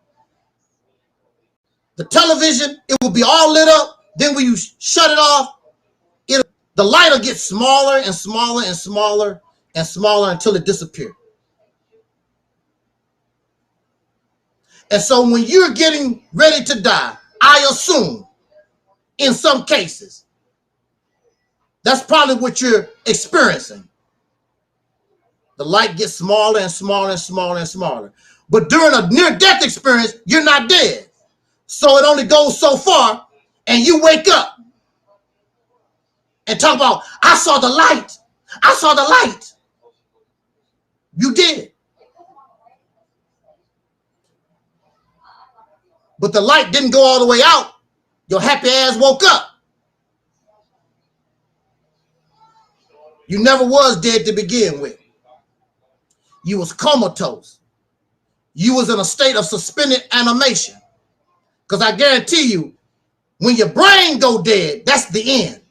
the television, it will be all lit up. Then when you shut it off, the light will get smaller and smaller and smaller and smaller until it disappears. And so when you're getting ready to die, I assume, in some cases, that's probably what you're experiencing. The light gets smaller and smaller and smaller and smaller. But during a near-death experience, you're not dead. So it only goes so far, and you wake up and talk about, I saw the light. I saw the light. You did. But the light didn't go all the way out. Your happy ass woke up. You never was dead to begin with. You was comatose. You was in a state of suspended animation. Because I guarantee you, when your brain go dead, that's the end.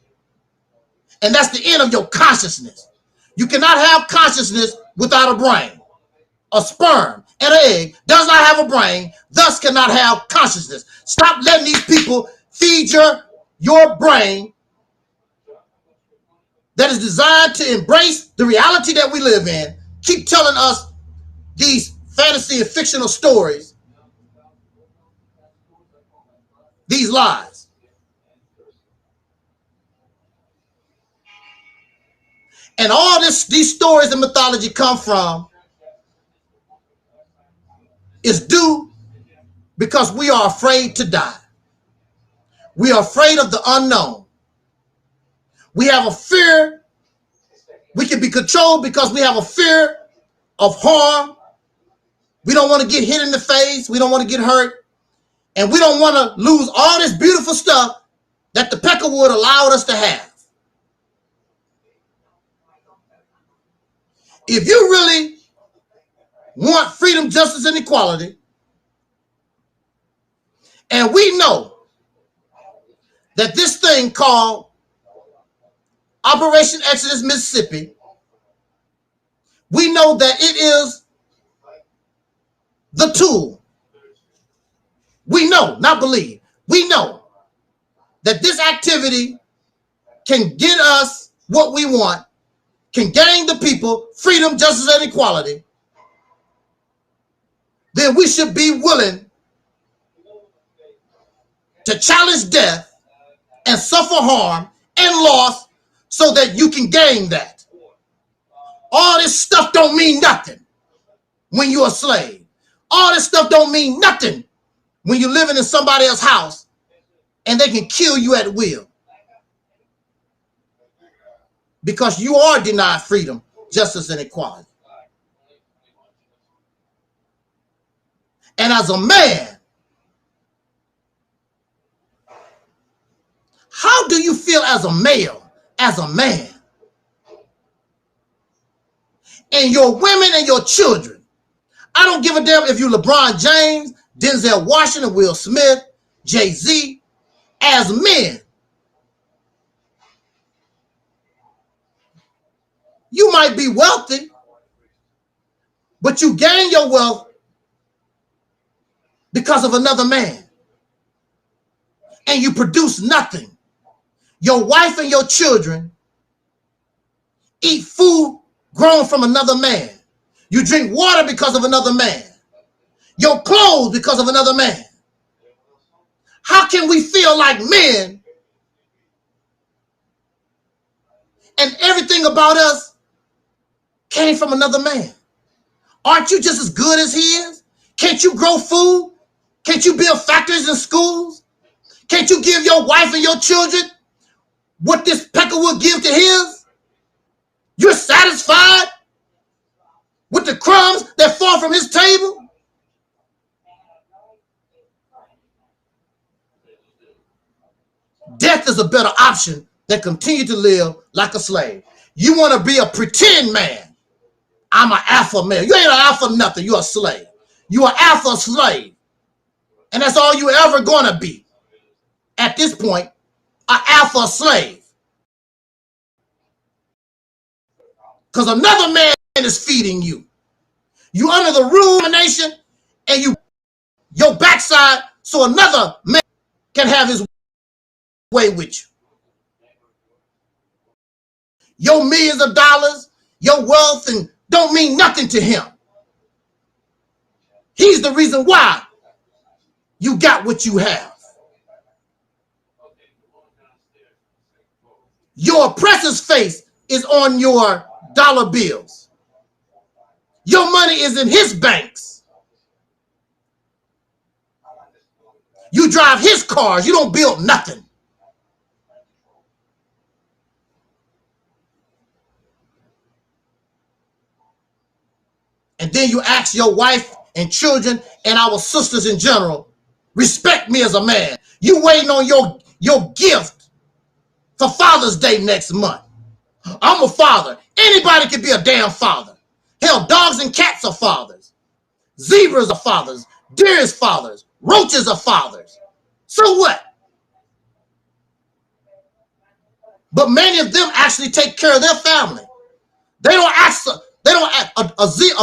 And that's the end of your consciousness. You cannot have consciousness without a brain. A sperm and an egg does not have a brain, thus cannot have consciousness. Stop letting these people feed your brain that is designed to embrace the reality that we live in. Keep telling us these fantasy and fictional stories, these lies. And all these stories and mythology come from is due because we are afraid to die. We are afraid of the unknown. We have a fear. We can be controlled because we have a fear of harm. We don't want to get hit in the face. We don't want to get hurt. And we don't want to lose all this beautiful stuff that the Peckerwood allowed us to have. If you really want freedom, justice, and equality, and we know that this thing called Operation Exodus Mississippi, we know that it is the tool. We know, not believe, we know that this activity can get us what we want, can gain the people freedom, justice, and equality. Then we should be willing to challenge death and suffer harm and loss so that you can gain that. All this stuff don't mean nothing when you're a slave. All this stuff don't mean nothing when you're living in somebody else's house and they can kill you at will. Because you are denied freedom, justice, and equality. And as a man, how do you feel as a male, as a man? And your women and your children. I don't give a damn if you're LeBron James, Denzel Washington, Will Smith, Jay-Z, as men, you might be wealthy, but you gain your wealth because of another man. And you produce nothing. Your wife and your children eat food grown from another man. You drink water because of another man. Your clothes because of another man. How can we feel like men and everything about us came from another man? Aren't you just as good as he is? Can't you grow food? Can't you build factories and schools? Can't you give your wife and your children what this pecker would give to his? You're satisfied with the crumbs that fall from his table? Death is a better option than continue to live like a slave. You want to be a pretend man. I'm an alpha male. You ain't an alpha nothing. You're a slave. You're an alpha slave. And that's all you ever going to be. At this point, an alpha slave. Because another man is feeding you. You under the rumination and your backside so another man can have his way with you. Your millions of dollars, your wealth, and don't mean nothing to him. He's the reason why you got what you have. Your oppressor's face is on your dollar bills. Your money is in his banks. You drive his cars. You don't build nothing. And then you ask your wife and children and our sisters in general, respect me as a man. You waiting on your gift for Father's Day next month. I'm a father. Anybody can be a damn father. Hell, dogs and cats are fathers. Zebras are fathers. Deer is fathers. Roaches are fathers. So what? But many of them actually take care of their family. They don't ask a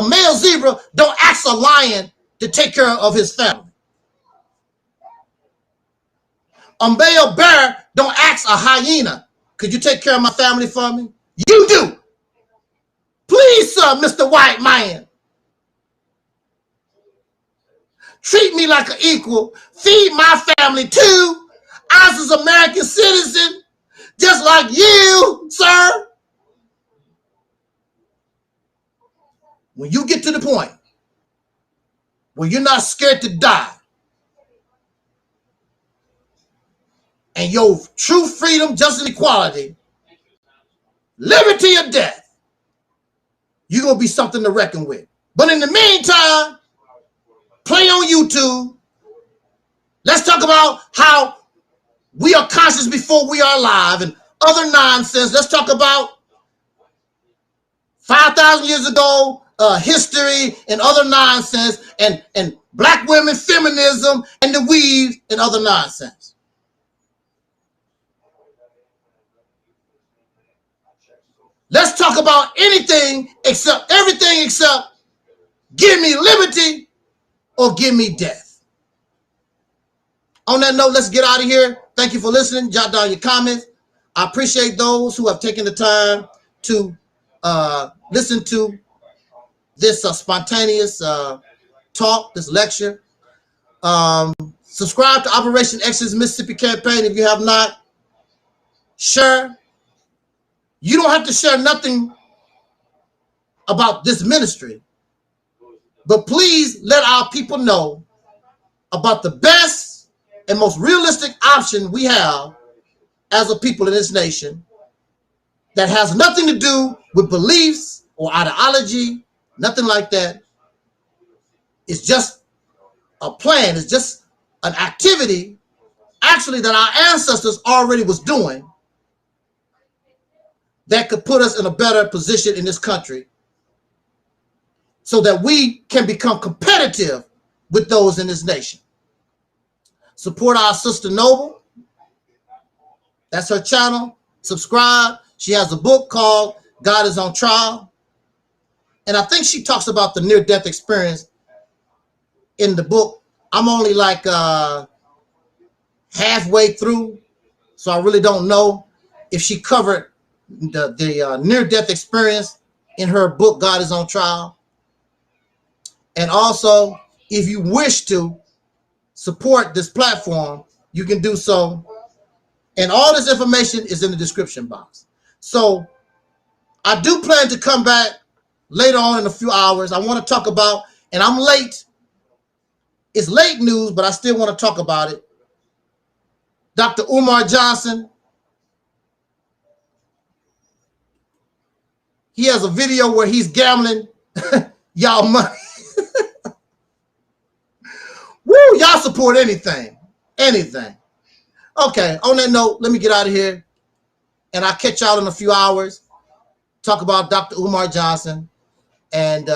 male zebra don't ask a lion to take care of his family. A male bear don't ask a hyena, could you take care of my family for me? You do. Please, sir, Mr. White Man. Treat me like an equal. Feed my family too. I was an American citizen, just like you, sir. When you get to the point where you're not scared to die, and your true freedom, justice, and equality, liberty or death, you're going to be something to reckon with. But in the meantime, play on YouTube. Let's talk about how we are conscious before we are alive and other nonsense. Let's talk about 5,000 years ago, history and other nonsense, and black women, feminism, and the weave and other nonsense. Let's talk about everything except give me liberty or give me death. On that note, let's get out of here. Thank you for listening. Jot down your comments. I appreciate those who have taken the time to listen to this spontaneous talk, this lecture. Subscribe to Operation Exodus Mississippi campaign if you have not. Share. You don't have to share nothing about this ministry, but please let our people know about the best and most realistic option we have as a people in this nation that has nothing to do with beliefs or ideology, nothing like that. It's just a plan. It's just an activity, actually, that our ancestors already was doing that could put us in a better position in this country so that we can become competitive with those in this nation. Support our sister Noble. That's her channel. Subscribe. She has a book called God is on Trial. And I think she talks about the near-death experience in the book. I'm only like halfway through, so I really don't know if she covered the near-death experience in her book, God is on Trial. And also, if you wish to support this platform, you can do so. And all this information is in the description box. So I do plan to come back later on in a few hours. I want to talk about, and I'm late. It's late news, but I still want to talk about it. Dr. Umar Johnson. He has a video where he's gambling y'all money. Woo, y'all support anything. Anything. Okay, on that note, let me get out of here. And I'll catch y'all in a few hours. Talk about Dr. Umar Johnson. And